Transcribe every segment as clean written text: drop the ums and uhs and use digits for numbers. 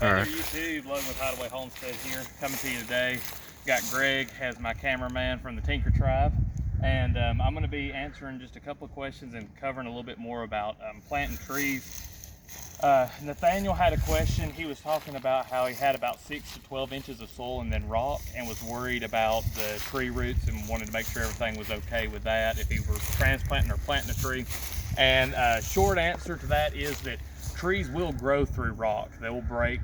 All right. YouTube, Logan with Hideaway Homestead here, coming to you today. Got Greg as my cameraman from the Tinker Tribe, and I'm going to be answering just a couple of questions and covering a little bit more about planting trees. Nathaniel had a question. He was talking about how he had about 6 to 12 inches of soil and then rock, and was worried about the tree roots and wanted to make sure everything was okay with that if he were transplanting or planting a tree. And short answer to that is that trees will grow through rock. They will break,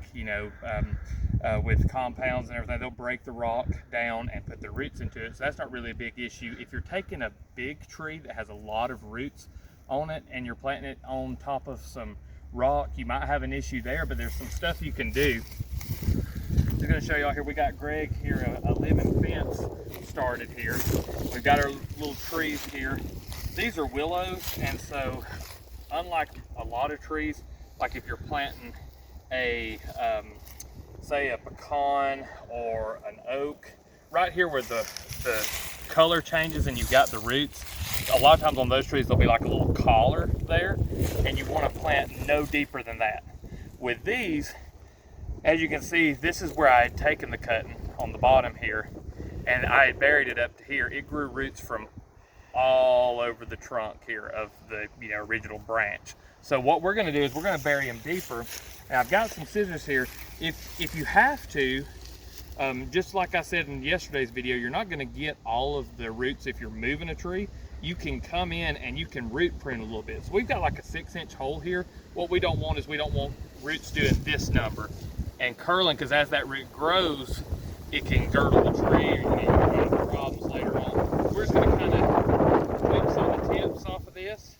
with compounds and everything, they'll break the rock down and put their roots into it. So that's not really a big issue. If you're taking a big tree that has a lot of roots on it and you're planting it on top of some rock, you might have an issue there, but there's some stuff you can do. I'm going to show y'all here. We got Greg here, a living fence started here. We've got our little trees here. These are willows, and so unlike a lot of trees, like if you're planting a say a pecan or an oak, right here where the color changes and you've got the roots, a lot of times on those trees there'll be like a little collar there, and you want to plant no deeper than that. With these, as you can see, this is where I had taken the cutting on the bottom here, and I had buried it up to here. It grew roots from all over the trunk here of the original branch. So what we're going to do is we're going to bury them deeper. And I've got some scissors here. If you have to, just like I said in yesterday's video, you're not going to get all of the roots if you're moving a tree. You can come in and you can root prune a little bit. So we've got like a 6-inch hole here. What we don't want is we don't want roots doing this number and curling, because as that root grows, it can girdle the tree, or you can have problems later on. We're just going to kind of clip some of the tips off of this.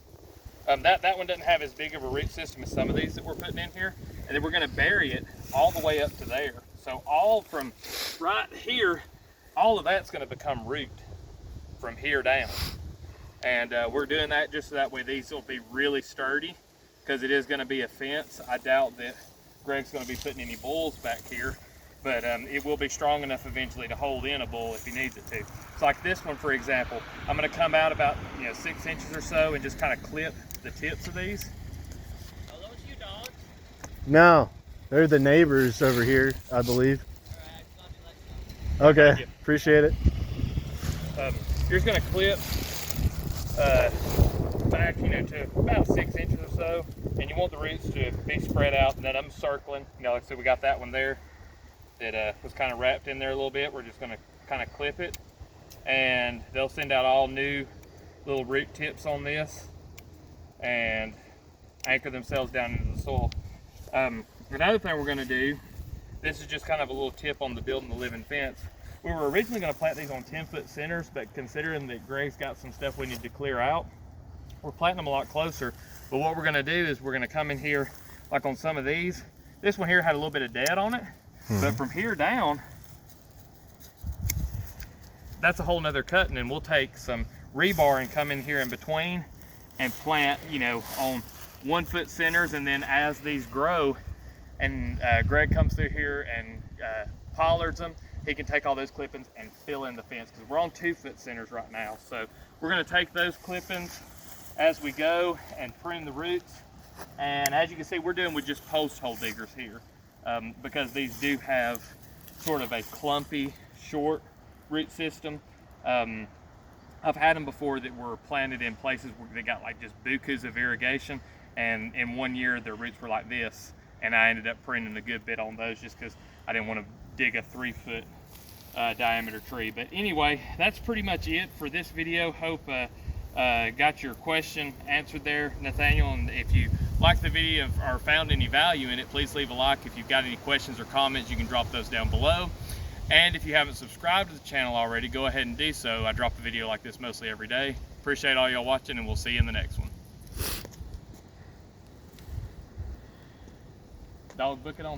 That one doesn't have as big of a root system as some of these that we're putting in here. And then we're going to bury it all the way up to there. So all from right here, all of that's going to become root from here down. And we're doing that just so that way these will be really sturdy, because it is going to be a fence. I doubt that Greg's going to be putting any bulls back here, but it will be strong enough eventually to hold in a bull if he needs it to. So like this one, for example, I'm going to come out about 6 inches or so and just kind of clip the tips of these. Are those you dogs? No, they're the neighbors over here, I believe. Alright, Okay, appreciate it. You're just going to clip back to about 6 inches or so, and you want the roots to be spread out. And then I'm circling, like I said, we got that one there that was kind of wrapped in there a little bit. We're just going to kind of clip it, and they'll send out all new little root tips on this and anchor themselves down into the soil. Another thing we're going to do, this is just kind of a little tip on the building the living fence. We were originally going to plant these on 10-foot centers, but considering that Greg's got some stuff we need to clear out, we're planting them a lot closer. But what we're going to do is we're going to come in here, like on some of these. This one here had a little bit of dead on it, but from here down, that's a whole nother cutting, and we'll take some rebar and come in here in between and plant, on 1-foot centers. And then as these grow, and Greg comes through here and pollards them, he can take all those clippings and fill in the fence, because we're on 2-foot centers right now. So we're going to take those clippings as we go and prune the roots. And as you can see, we're doing with just post hole diggers here, because these do have sort of a clumpy, short root system. I've had them before that were planted in places where they got like just bukus of irrigation, and in 1 year their roots were like this, and I ended up pruning a good bit on those just because I didn't want to dig a 3-foot diameter tree. But anyway, that's pretty much it for this video. Hope got your question answered there, Nathaniel. And if you like the video or found any value in it, please leave a like. If you've got any questions or comments, you can drop those down below. And if you haven't subscribed to the channel already, go ahead and do so. I drop a video like this mostly every day. Appreciate all y'all watching, and we'll see you in the next one. Dog, book it on 3.